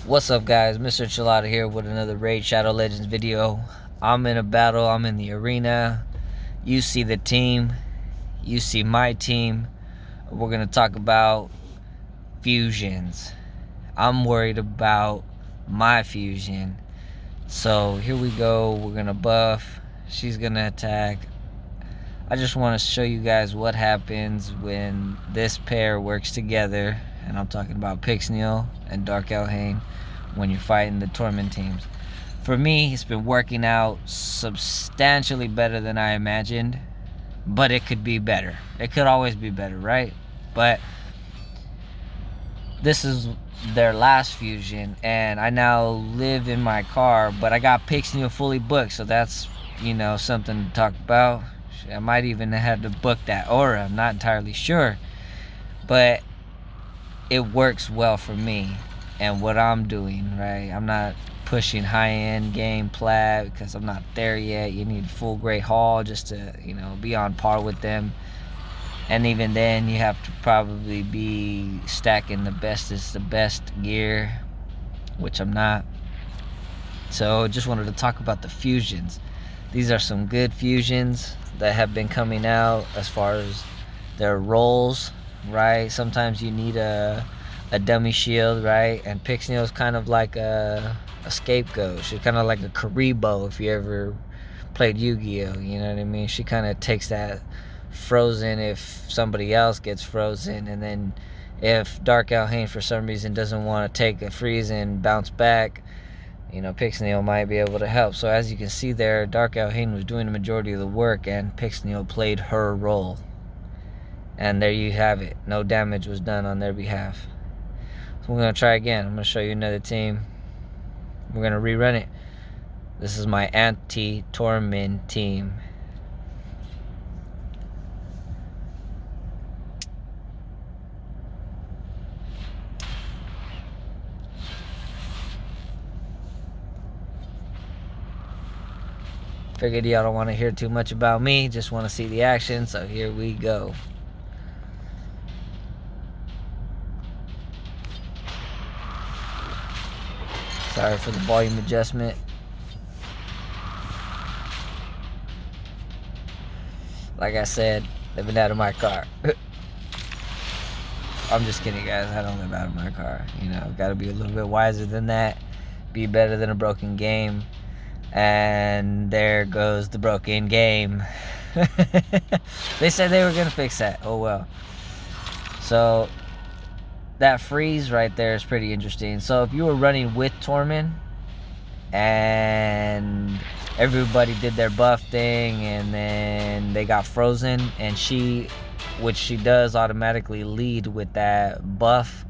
What's up, guys? Mr. Chilada here with another Raid Shadow Legends video. I'm in a battle. I'm in the arena. You see the team. You see my team. We're going to talk about fusions. I'm worried about my fusion. So here we go. We're going to buff. She's going to attack. I just want to show you guys what happens when this pair works together. And I'm talking about Pixneal and Dark Elhain when you're fighting the Torment teams. For me, it's been working out substantially better than I imagined, but it could be better. It could always be better, right? But this is their last fusion, and I now live in my car, but I got Pixneal fully booked, so that's, something to talk about. I might even have to book that aura. I'm not entirely sure, but it works well for me and what I'm doing, right? I'm not pushing high-end game plat because I'm not there yet. You need full Great Hall just to, be on par with them. And even then, you have to probably be stacking the bestest gear, which I'm not. So just wanted to talk about the fusions. These are some good fusions that have been coming out as far as their roles, right? Sometimes you need a dummy shield, right? And Pixneal is kind of like a scapegoat. She's kind of like a Karibo if you ever played Yu-Gi-Oh, you know what I mean? She kind of takes that frozen if somebody else gets frozen, and then if Dark Elhain for some reason doesn't want to take a freeze and bounce back, Pixneal might be able to help. So as you can see there, Dark Elhain was doing the majority of the work and Pixneal played her role. And there you have it. No damage was done on their behalf. So we're going to try again. I'm going to show you another team. We're going to rerun it. This is my anti-Torment team. Figured y'all don't want to hear too much about me. Just want to see the action. So here we go. Sorry for the volume adjustment. Like I said, living out of my car. I'm just kidding, guys. I don't live out of my car. Got to be a little bit wiser than that. Be better than a broken game. And there goes the broken game. They said they were going to fix that. Oh, well. So that freeze right there is pretty interesting. So if you were running with Torment and everybody did their buff thing and then they got frozen, and which she does automatically lead with that buff,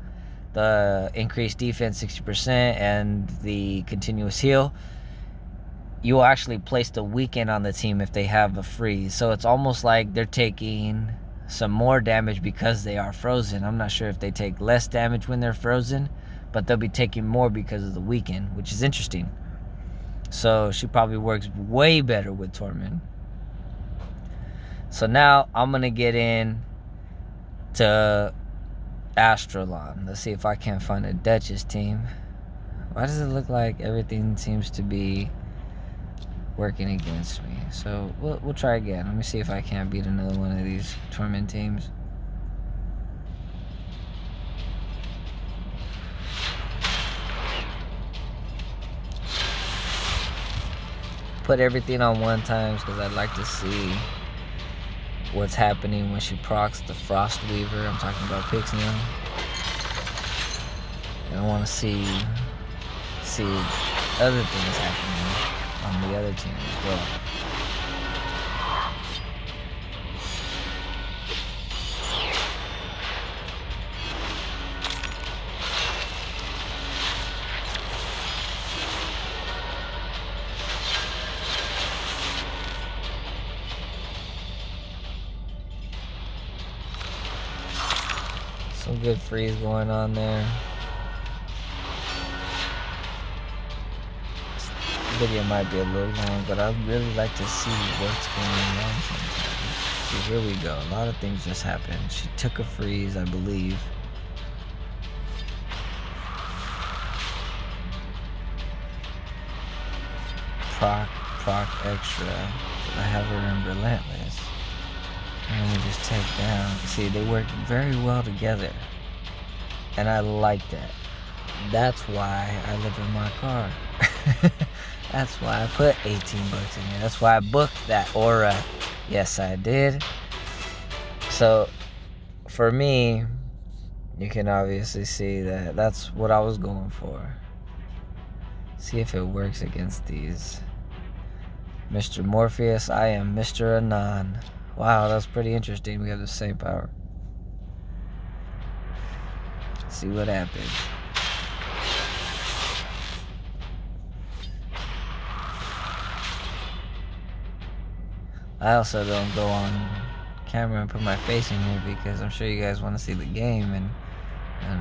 the increased defense 60% and the continuous heal, you will actually place the weaken on the team if they have a freeze. So it's almost like they're taking some more damage because they are frozen. I'm not sure if they take less damage when they're frozen, but they'll be taking more because of the weaken, which is interesting. So she probably works way better with Torment. So now I'm going to get in to Astralon. Let's see if I can't find a Duchess team. Why does it look like everything seems to be working against me? So we'll try again. Let me see if I can't beat another one of these Torment teams. Put everything on 1 time because I'd like to see what's happening when she procs the Frost Weaver. I'm talking about Pixneal. And I want to see other things happening on the other team as well. Some good freeze going on there. This video might be a little long, but I'd really like to see what's going on sometimes. See, here we go. A lot of things just happened. She took a freeze, I believe. proc extra. I have her in relentless. And then we just take down. See, they work very well together. And I like that. That's why I live in my car. That's why I put 18 bucks in here. That's why I booked that aura. Yes, I did. So, for me, you can obviously see that that's what I was going for. See if it works against these. Mr. Morpheus, I am Mr. Anon. Wow, that's pretty interesting. We have the same power. See what happens. I also don't go on camera and put my face in here because I'm sure you guys want to see the game and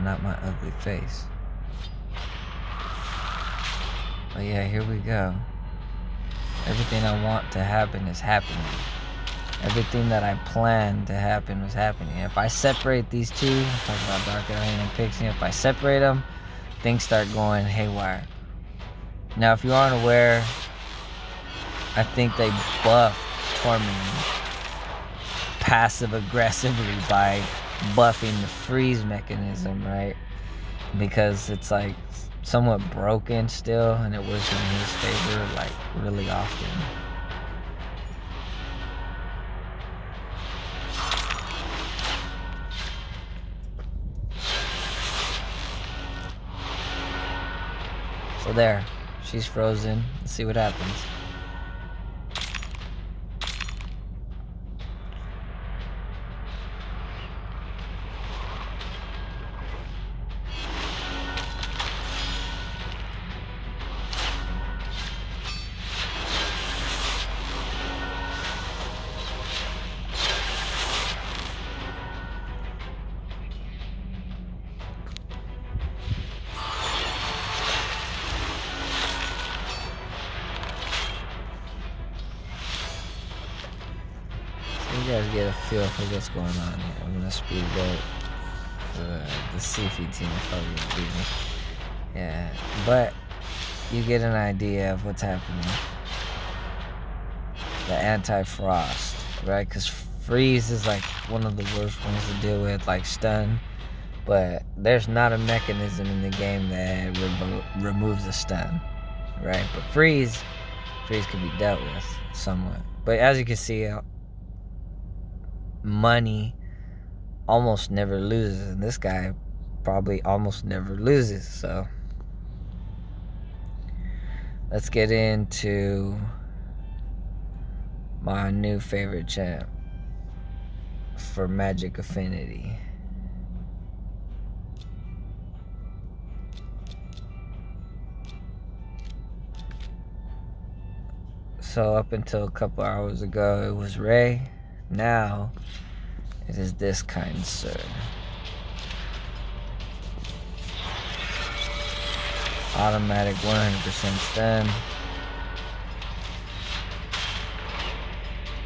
not my ugly face. But yeah, here we go. Everything I want to happen is happening. Everything that I planned to happen was happening. If I separate these two, I'm talking about Dark Alien and Pixie, if I separate them, things start going haywire. Now, if you aren't aware, I think they buffed Torment passive-aggressively by buffing the freeze mechanism, right? Because it's like somewhat broken still, and it works in his favor like really often. So there, she's frozen. Let's see what happens. You guys get a feel for what's going on here. I'm gonna speed it up. The Seafy team is probably gonna beat me. Yeah, but you get an idea of what's happening. The anti-frost, right? Because freeze is like one of the worst ones to deal with, like stun. But there's not a mechanism in the game that removes a stun, right? But freeze can be dealt with somewhat. But as you can see, money almost never loses, and this guy probably almost never loses. So let's get into my new favorite champ for Magic Affinity. So up until a couple hours ago it was Ray. Now it is this kind sir. Automatic 100% stun.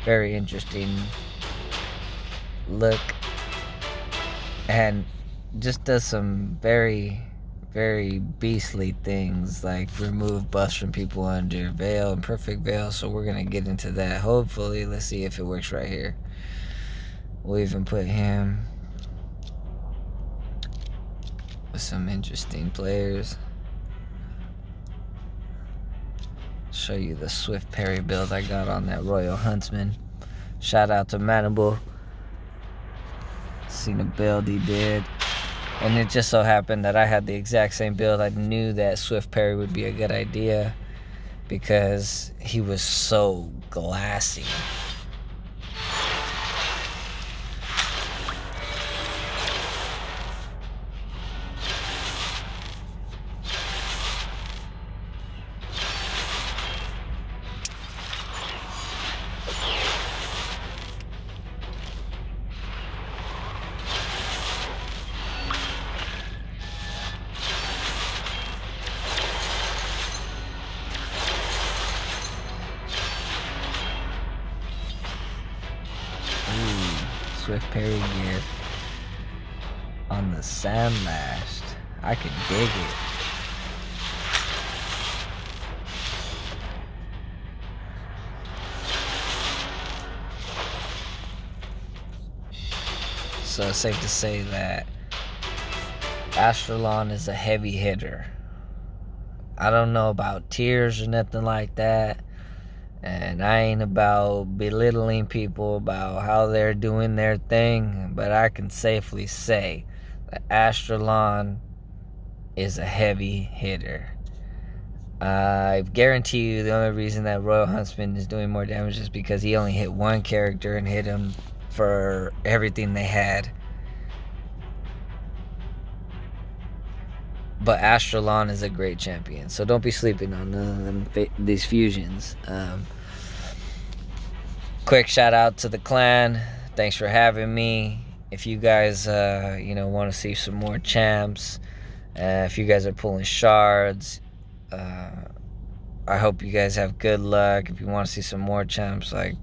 Very interesting look, and just does some very beastly things, like remove buffs from people under Veil and Perfect Veil. So we're gonna get into that. Hopefully, let's see if it works right here. We'll even put him with some interesting players. Show you the swift parry build I got on that Royal Huntsman. Shout out to Manable. Seen a build he did. And it just so happened that I had the exact same build. I knew that swift parry would be a good idea because he was so glassy. Swift parry gear on the Sandlast. I could dig it. So it's safe to say that Astrolon is a heavy hitter. I don't know about tiers or nothing like that. And I ain't about belittling people about how they're doing their thing, but I can safely say that Astrolon is a heavy hitter. I guarantee you the only reason that Royal Huntsman is doing more damage is because he only hit one character and hit him for everything they had. But Astrolon is a great champion, so don't be sleeping on these fusions. Quick shout out to the clan. Thanks for having me. If you guys want to see some more champs, if you guys are pulling shards, I hope you guys have good luck. If you want to see some more champs, like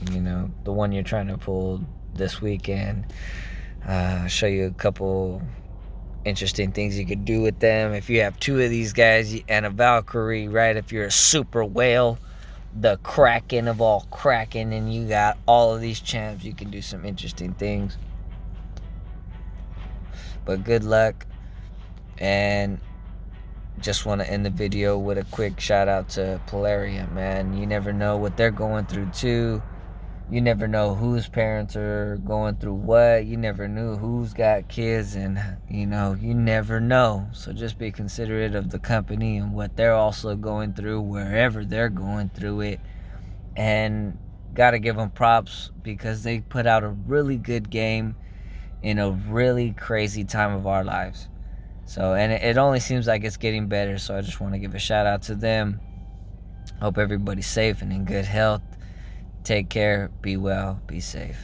the one you're trying to pull this weekend, show you a couple interesting things you could do with them. If you have 2 of these guys and a Valkyrie, right? If you're a super whale, the Kraken of all Kraken, and you got all of these champs, you can do some interesting things. But good luck, and just want to end the video with a quick shout out to Polarium, man. You never know what they're going through too. You never know whose parents are going through what. You never knew who's got kids, and you never know. So just be considerate of the company and what they're also going through wherever they're going through it. And gotta give them props because they put out a really good game in a really crazy time of our lives. So, and it only seems like it's getting better. So I just want to give a shout out to them. Hope everybody's safe and in good health. Take care, be well, be safe.